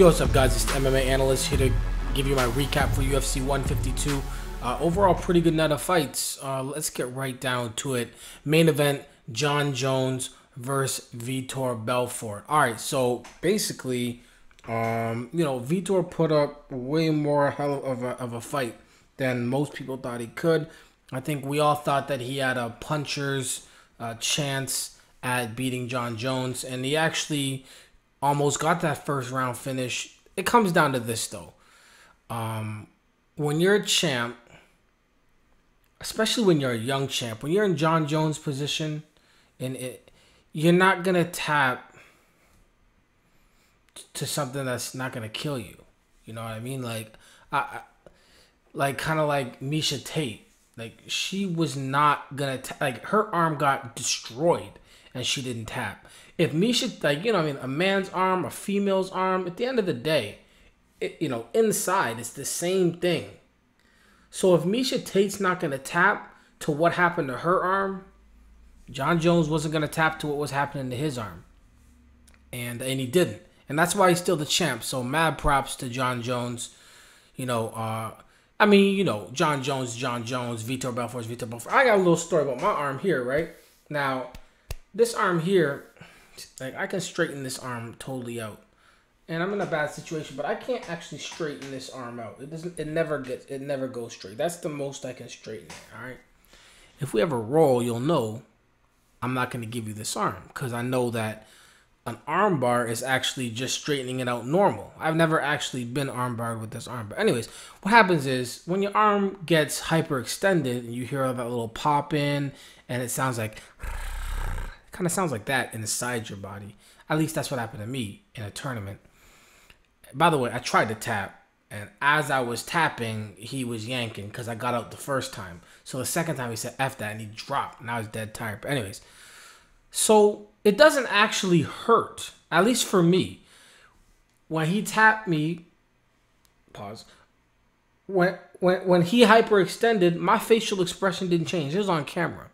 Yo, what's up, guys? It's the MMA Analyst here to give you my recap for UFC 152. Overall, pretty good night of fights. Let's get right down to it. Main event, Jon Jones versus Vitor Belfort. All right, so basically, Vitor put up way more hell of a fight than most people thought he could. I think we all thought that he had a puncher's chance at beating Jon Jones, and he actually almost got that first round finish. It comes down to this, though. When you're a champ, especially when you're a young champ, when you're in Jon Jones' position, you're not going to tap to something that's not going to kill you. You know what I mean? Kind of like Miesha Tate. Like, she was not going to, her arm got destroyed and she didn't tap. If Miesha, a man's arm, a female's arm, at the end of the day, inside, it's the same thing. So if Miesha Tate's not going to tap to what happened to her arm, Jon Jones wasn't going to tap to what was happening to his arm. And he didn't. And that's why he's still the champ. So mad props to Jon Jones. Jon Jones, Vitor Belfort. I got a little story about my arm here, right? Now, this arm here, I can straighten this arm totally out. And I'm in a bad situation, but I can't actually straighten this arm out. It never goes straight. That's the most I can straighten it, all right? If we ever roll, you'll know I'm not going to give you this arm because I know that an arm bar is actually just straightening it out normal. I've never actually been arm barred with this arm. But anyways, what happens is when your arm gets hyperextended and you hear that little pop in and it sounds like, kind of sounds like that inside your body. At least that's what happened to me in a tournament. By the way, I tried to tap, and as I was tapping, he was yanking because I got out the first time. So the second time he said F that and he dropped, and I was dead tired. But anyways, so it doesn't actually hurt, at least for me. When he tapped me, pause. When he hyperextended, my facial expression didn't change. It was on camera.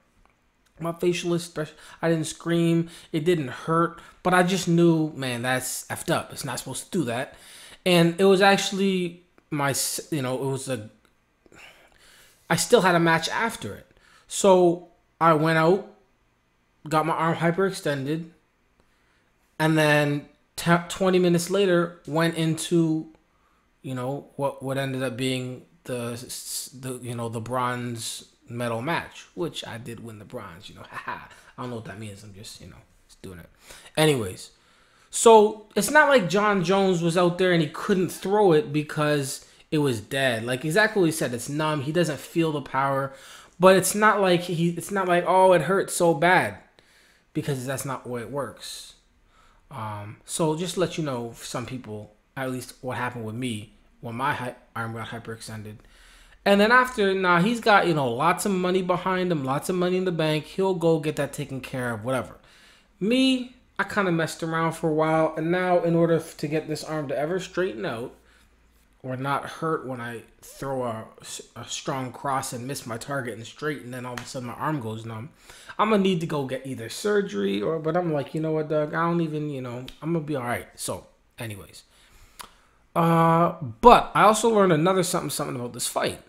My facial expression, I didn't scream. It didn't hurt. But I just knew, man, that's effed up. It's not supposed to do that. And it was actually I still had a match after it. So I went out, got my arm hyperextended, and then 20 minutes later went into, what ended up being the bronze medal match, which I did win the bronze, I don't know what that means. I'm just, just doing it. Anyways, so it's not like Jon Jones was out there and he couldn't throw it because it was dead. Like exactly what he said, it's numb. He doesn't feel the power, but it's not like oh, it hurts so bad, because that's not the way it works. So just to let you know, for some people, at least what happened with me when my arm got hyperextended. And then after, he's got, lots of money behind him, lots of money in the bank. He'll go get that taken care of, whatever. Me, I kind of messed around for a while. And now, in order to get this arm to ever straighten out or not hurt when I throw a strong cross and miss my target and straighten, then all of a sudden my arm goes numb, I'm going to need to go get either surgery but I'm like, you know what, Doug? I don't even, I'm going to be all right. So, anyways. But I also learned another something about this fight.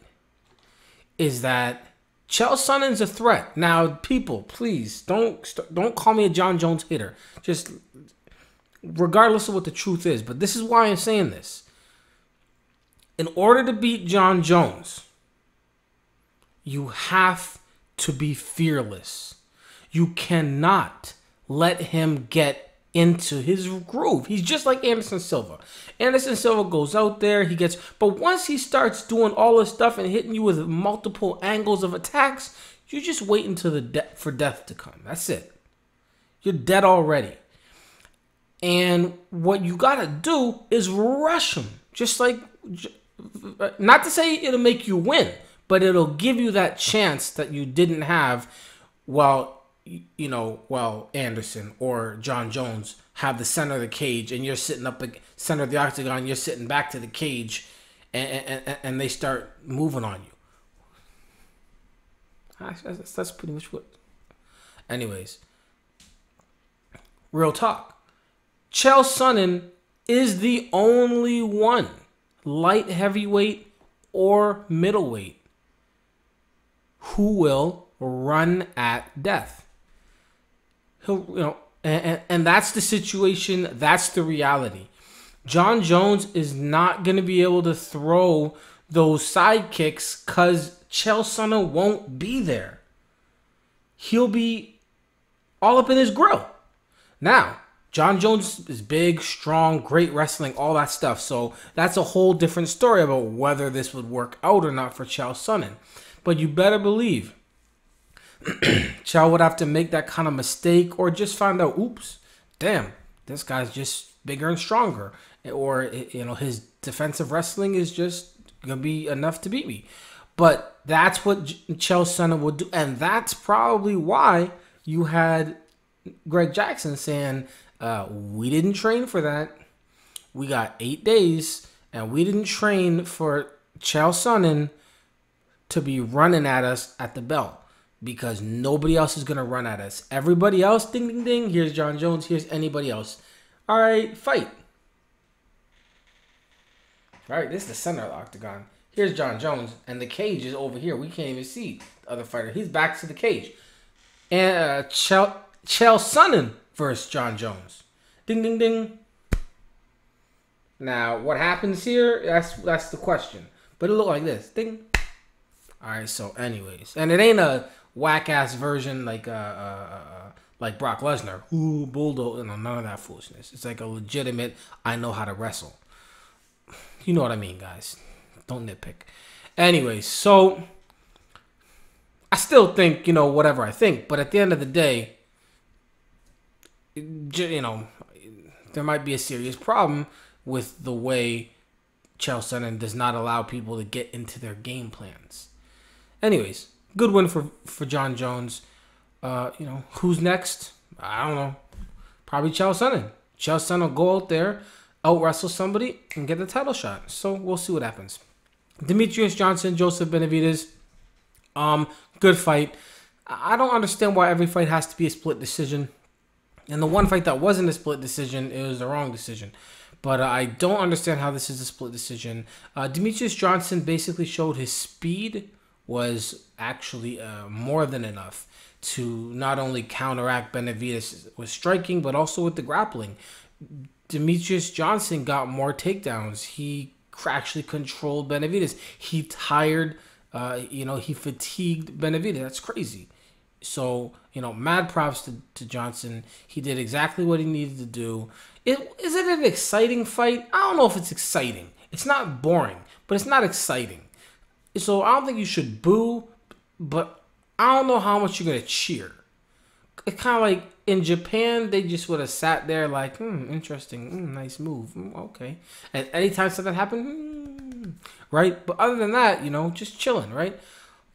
Is that Chael Sonnen's a threat. Now, people, please don't call me a Jon Jones hater. Just regardless of what the truth is. But this is why I'm saying this. In order to beat Jon Jones, you have to be fearless. You cannot let him get into his groove. He's just like Anderson Silva. Anderson Silva goes out there, but once he starts doing all this stuff and hitting you with multiple angles of attacks, you just wait until for death to come. That's it. You're dead already. And what you gotta do is rush him. Just like, not to say it'll make you win, but it'll give you that chance that you didn't have while Anderson or Jon Jones have the center of the cage and you're sitting up the center of the octagon, you're sitting back to the cage and they start moving on you. That's pretty much what. Anyways, real talk. Chael Sonnen is the only one, light heavyweight or middleweight, who will run at death. And that's the situation. That's the reality. Jon Jones is not going to be able to throw those side kicks because Chael Sonnen won't be there. He'll be all up in his grill. Now, Jon Jones is big, strong, great wrestling, all that stuff. So that's a whole different story about whether this would work out or not for Chael Sonnen. But you better believe Chael would have to make that kind of mistake or just find out, oops, damn, this guy's just bigger and stronger. Or, his defensive wrestling is just going to be enough to beat me. But that's what Chael Sonnen would do. And that's probably why you had Greg Jackson saying, we didn't train for that. We got 8 days, and we didn't train for Chael Sonnen to be running at us at the bell because nobody else is going to run at us. Everybody else, ding, ding, ding, here's Jon Jones, here's anybody else. All right, fight. All right, this is the center of the octagon. Here's Jon Jones, and the cage is over here. We can't even see the other fighter. He's back to the cage. And Chael Sonnen versus Jon Jones. Ding, ding, ding. Now, what happens here? That's the question. But it looked like this. Ding. All right, so anyways. And it ain't a whack-ass version like Brock Lesnar. Ooh, bulldog. None of that foolishness. It's like a legitimate, I know how to wrestle. You know what I mean, guys. Don't nitpick. Anyways, so I still think, whatever I think. But at the end of the day, there might be a serious problem with the way Chael Sonnen does not allow people to get into their game plans. Anyways, good win for Jon Jones. Who's next? I don't know. Probably Chael Sonnen. Chael Sonnen will go out there, out-wrestle somebody, and get the title shot. So we'll see what happens. Demetrius Johnson, Joseph Benavidez. Good fight. I don't understand why every fight has to be a split decision. And the one fight that wasn't a split decision, it was the wrong decision. But I don't understand how this is a split decision. Demetrius Johnson basically showed his speed was actually more than enough to not only counteract Benavidez with striking, but also with the grappling. Demetrius Johnson got more takedowns. He actually controlled Benavidez. He tired, he fatigued Benavidez. That's crazy. So, mad props to Johnson. He did exactly what he needed to do. Is it an exciting fight? I don't know if it's exciting. It's not boring, but it's not exciting. So I don't think you should boo, but I don't know how much you're going to cheer. It's kind of like in Japan, they just would have sat there like, interesting, nice move, okay. And anytime something happened, right? But other than that, just chilling, right?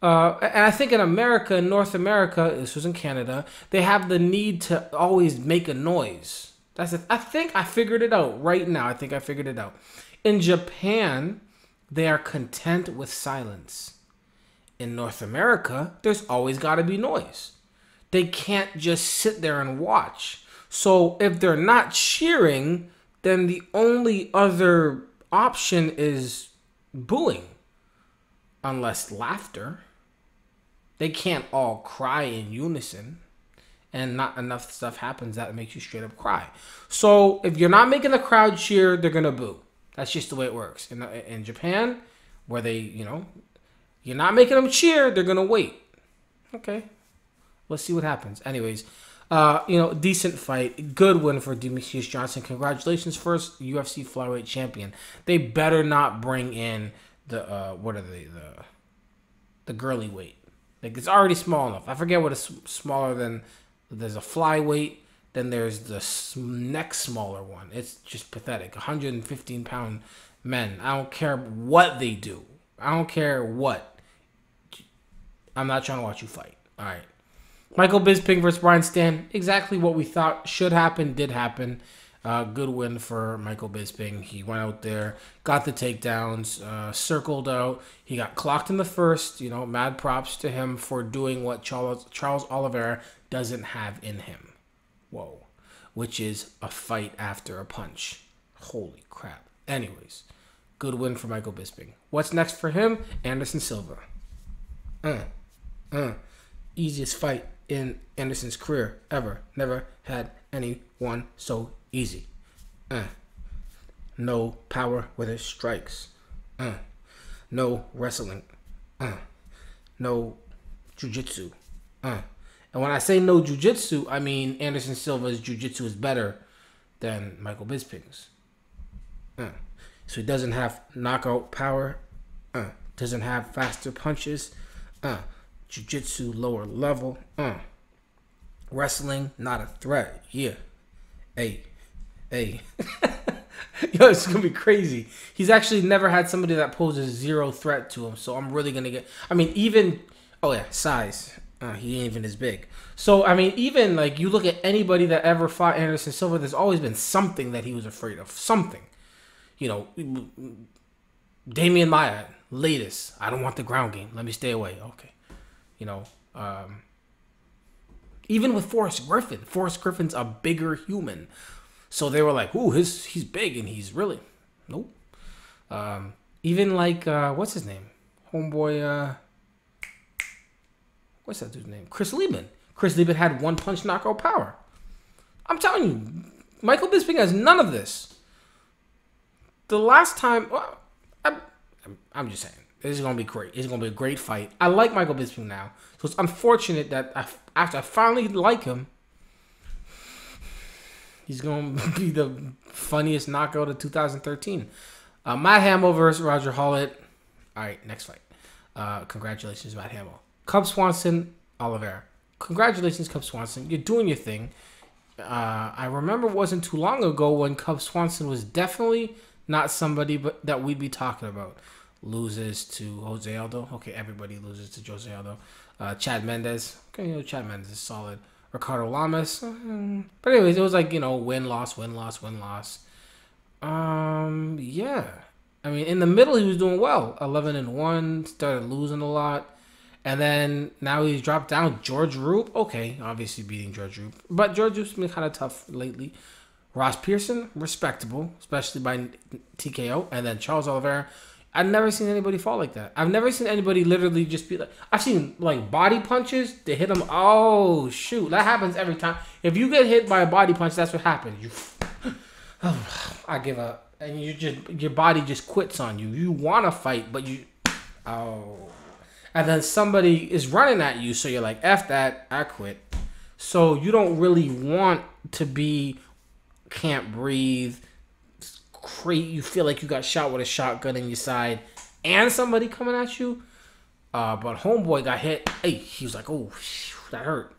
And I think in America, in North America, this was in Canada, they have the need to always make a noise. I think I figured it out right now. I think I figured it out. In Japan, they are content with silence. In North America, there's always got to be noise. They can't just sit there and watch. So if they're not cheering, then the only other option is booing. Unless laughter. They can't all cry in unison. And not enough stuff happens that makes you straight up cry. So if you're not making the crowd cheer, they're going to boo. That's just the way it works. In Japan, where they, you're not making them cheer, they're going to wait. Okay. Let's see what happens. Anyways, decent fight. Good win for Demetrius Johnson. Congratulations, first UFC flyweight champion. They better not bring in the, the girly weight. Like, it's already small enough. I forget what is smaller than, there's a flyweight, then there's the next smaller one. It's just pathetic. 115-pound men. I don't care what they do. I don't care what. I'm not trying to watch you fight. All right. Michael Bisping versus Brian Stann. Exactly what we thought should happen, did happen. Good win for Michael Bisping. He went out there, got the takedowns, circled out. He got clocked in the first. Mad props to him for doing what Charles Oliveira doesn't have in him. Whoa. Which is a fight after a punch. Holy crap. Anyways, good win for Michael Bisping. What's next for him? Anderson Silva. Easiest fight in Anderson's career ever. Never had anyone so easy. No power with his strikes. No wrestling. No jiu-jitsu. And when I say no jiu-jitsu, I mean Anderson Silva's jiu-jitsu is better than Michael Bisping's. So he doesn't have knockout power. Doesn't have faster punches. Jiu-jitsu lower level. Wrestling not a threat. Yeah. Hey. Yo, it's gonna be crazy. He's actually never had somebody that poses zero threat to him. So I'm really gonna get. I mean, even. Oh yeah, size. He ain't even as big. So I mean, even like you look at anybody that ever fought Anderson Silva, there's always been something that he was afraid of. Something. You know, Damian Maia, latest. I don't want the ground game. Let me stay away. Okay. You know, even with Forrest Griffin. Forrest Griffin's a bigger human. So they were like, ooh, he's big and he's really... Nope. Even like, what's his name? Homeboy, what's that dude's name? Chris Lieben. Chris Lieben had one punch knockout power. I'm telling you, Michael Bisping has none of this. The last time... Well, I'm just saying. This is going to be great. It's going to be a great fight. I like Michael Bisping now. So it's unfortunate that after I finally like him, he's going to be the funniest knockout of 2013. Matt Hamill versus Roger Hollett. All right, next fight. Congratulations, Matt Hamill. Cub Swanson, Oliveira. Congratulations, Cub Swanson. You're doing your thing. I remember it wasn't too long ago when Cub Swanson was definitely not somebody that we'd be talking about. Loses to Jose Aldo. Okay, everybody loses to Jose Aldo. Chad Mendes. Okay, you know, Chad Mendes is solid. Ricardo Lamas. But anyways, it was like, you know, win-loss, win-loss, win-loss. Yeah. I mean, in the middle, he was doing well. 11-1, started losing a lot. And then now he's dropped down. George Roop. Okay, obviously beating George Roop. But George Roop's been kind of tough lately. Ross Pearson, respectable, especially by TKO. And then Charles Oliveira. I've never seen anybody fall like that. I've never seen anybody literally just be like... I've seen, like, body punches. They hit them. Oh, shoot. That happens every time. If you get hit by a body punch, that's what happens. You... I give up. And your body just quits on you. You want to fight, but you... Oh. And then somebody is running at you, so you're like, F that. I quit. So you don't really want to be... Can't breathe... You feel like you got shot with a shotgun in your side and somebody coming at you. But homeboy got hit. Hey, he was like, oh, that hurt.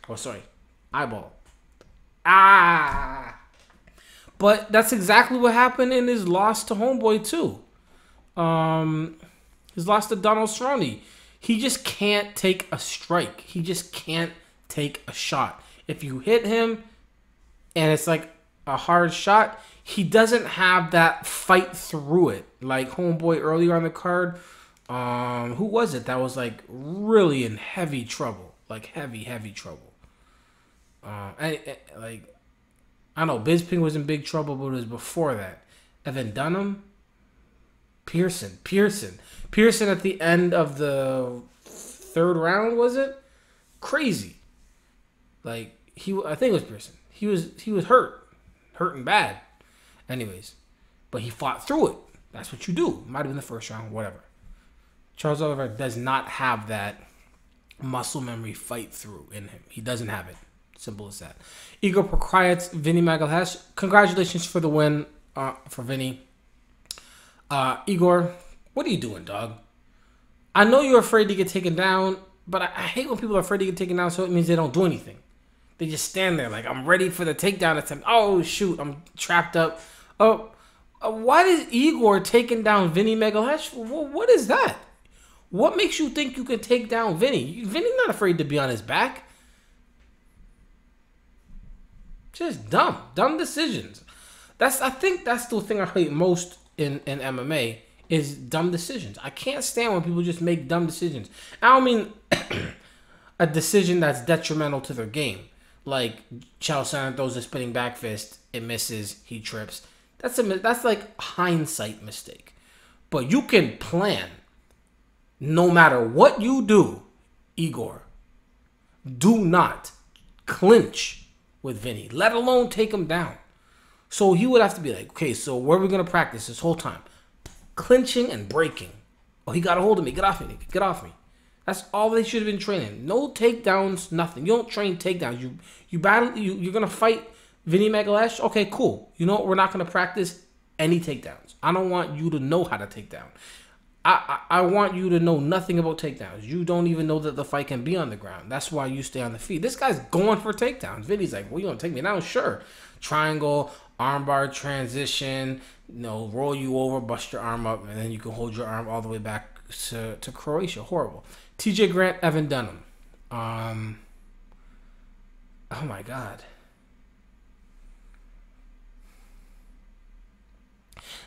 Oh, sorry. Eyeball. But that's exactly what happened in his loss to homeboy, too. His loss to Donald Cerrone. He just can't take a strike. He just can't take a shot. If you hit him and it's like a hard shot, he doesn't have that fight through it. Like homeboy earlier on the card. Who was it that was like really in heavy trouble? Like heavy trouble. Like, I don't know, Bisping was in big trouble, but it was before that. Evan Dunham? Pearson at the end of the third round, was it? Crazy. Like, I think it was Pearson. He was hurting bad. Anyways, but he fought through it. That's what you do. Might have been the first round, whatever. Charles Oliveira does not have that muscle memory fight through in him. He doesn't have it. Simple as that. Igor Prokhyets, Vinny Magalhaes. Congratulations for the win for Vinny. Igor, what are you doing, dog? I know you're afraid to get taken down, but I hate when people are afraid to get taken down, so it means they don't do anything. They just stand there like, I'm ready for the takedown attempt. Oh, shoot, I'm trapped up. Oh, why is Igor taking down Vinny Magalhaes? What is that? What makes you think you can take down Vinny? Vinny's not afraid to be on his back. Just dumb decisions. I think that's the thing I hate most in MMA is dumb decisions. I can't stand when people just make dumb decisions. I don't mean a decision that's detrimental to their game. Like Chael Sonnen throws a spinning back fist, it misses, he trips. That's like hindsight mistake. But you can plan. No matter what you do, Igor, do not clinch with Vinny, let alone take him down. So he would have to be like, okay, so where are we going to practice this whole time? Clinching and breaking. Oh, he got a hold of me. Get off me. Get off me. That's all they should have been training. No takedowns, nothing. You don't train takedowns. You battle. You're going to fight Vinny Magalash? Okay, cool. You know what? We're not going to practice any takedowns. I don't want you to know how to take down. I want you to know nothing about takedowns. You don't even know that the fight can be on the ground. That's why you stay on the feet. This guy's going for takedowns. Vinny's like, well, you want to take me down? Sure. Triangle, armbar transition, roll you over, bust your arm up, and then you can hold your arm all the way back to Croatia. Horrible. TJ Grant, Evan Dunham. Oh, my God.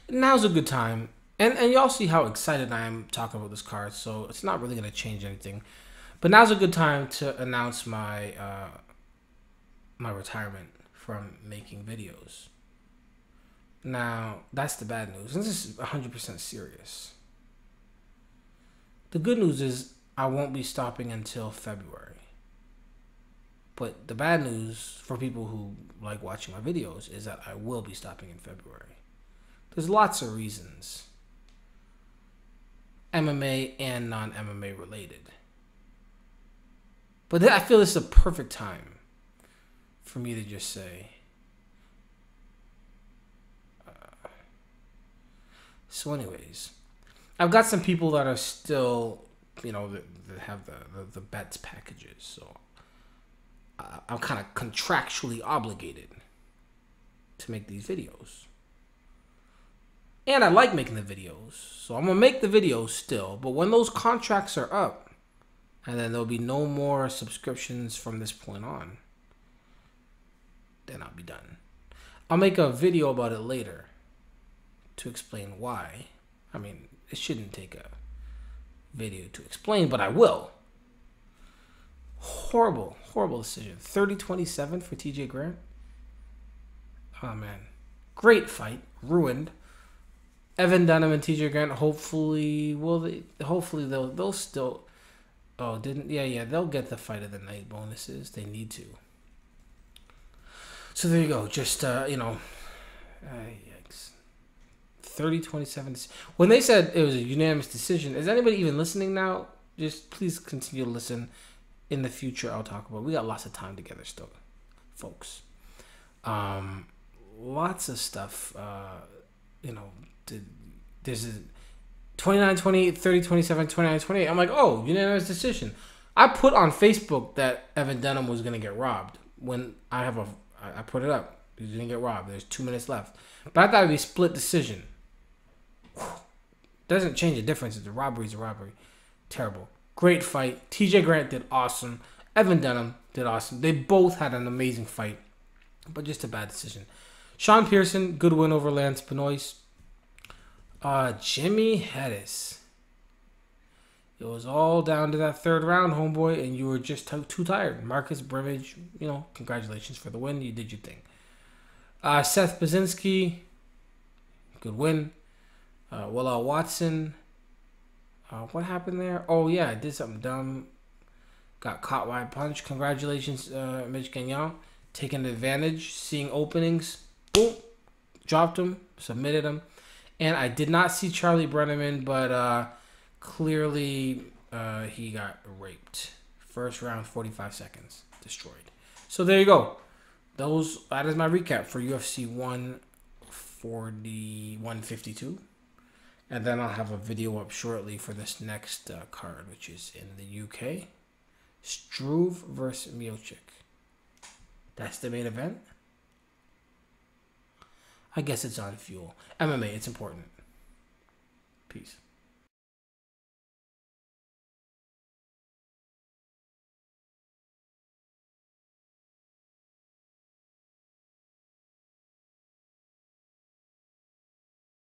Now's a good time. And y'all see how excited I am talking about this card, so it's not really going to change anything. But now's a good time to announce my my retirement from making videos. Now, that's the bad news. This is 100% serious. The good news is I won't be stopping until February. But the bad news for people who like watching my videos is that I will be stopping in February. There's lots of reasons. MMA and non-MMA related. But I feel this is a perfect time for me to just say. So anyways, I've got some people that are still, that have the bets packages. So I'm kind of contractually obligated to make these videos. And I like making the videos, so I'm going to make the videos still. But when those contracts are up, and then there'll be no more subscriptions from this point on, then I'll be done. I'll make a video about it later to explain why. I mean, it shouldn't take a video to explain, but I will. Horrible, horrible decision. 30-27 for TJ Grant. Oh, man. Great fight. Ruined. Evan Dunham and TJ Grant, hopefully they'll still. Oh, they'll get the fight of the night bonuses. They need to. So there you go. Just yikes. 30-27. When they said it was a unanimous decision, is anybody even listening now? Just please continue to listen. In the future, I'll talk about. We got lots of time together still, folks. Lots of stuff. There's a 29-28, 30-27, 29-28. I'm like, oh, unanimous decision. I put on Facebook that Evan Dunham was going to get robbed. When I put it up. He didn't get robbed. There's 2 minutes left. But I thought it would be split decision. Doesn't change the difference. It's a robbery's a robbery. Terrible. Great fight. TJ Grant did awesome. Evan Dunham did awesome. They both had an amazing fight. But just a bad decision. Sean Pearson, good win over Lance Benoist. Jimmy Hedis. It was all down to that third round, homeboy, and you were just too tired. Marcus Brimage, congratulations for the win. You did your thing. Seth Baczynski, good win. Willow Watson. What happened there? Oh, yeah, I did something dumb. Got caught by a punch. Congratulations, Mitch Gagnon. Taking advantage, seeing openings. Boom. Dropped him, submitted him. And I did not see Charlie Brenneman, but clearly he got raped. First round, 45 seconds. Destroyed. So there you go. That is my recap for UFC 152. And then I'll have a video up shortly for this next card, which is in the UK. Struve versus Miocic. That's the main event. I guess it's on Fuel. MMA, it's important. Peace.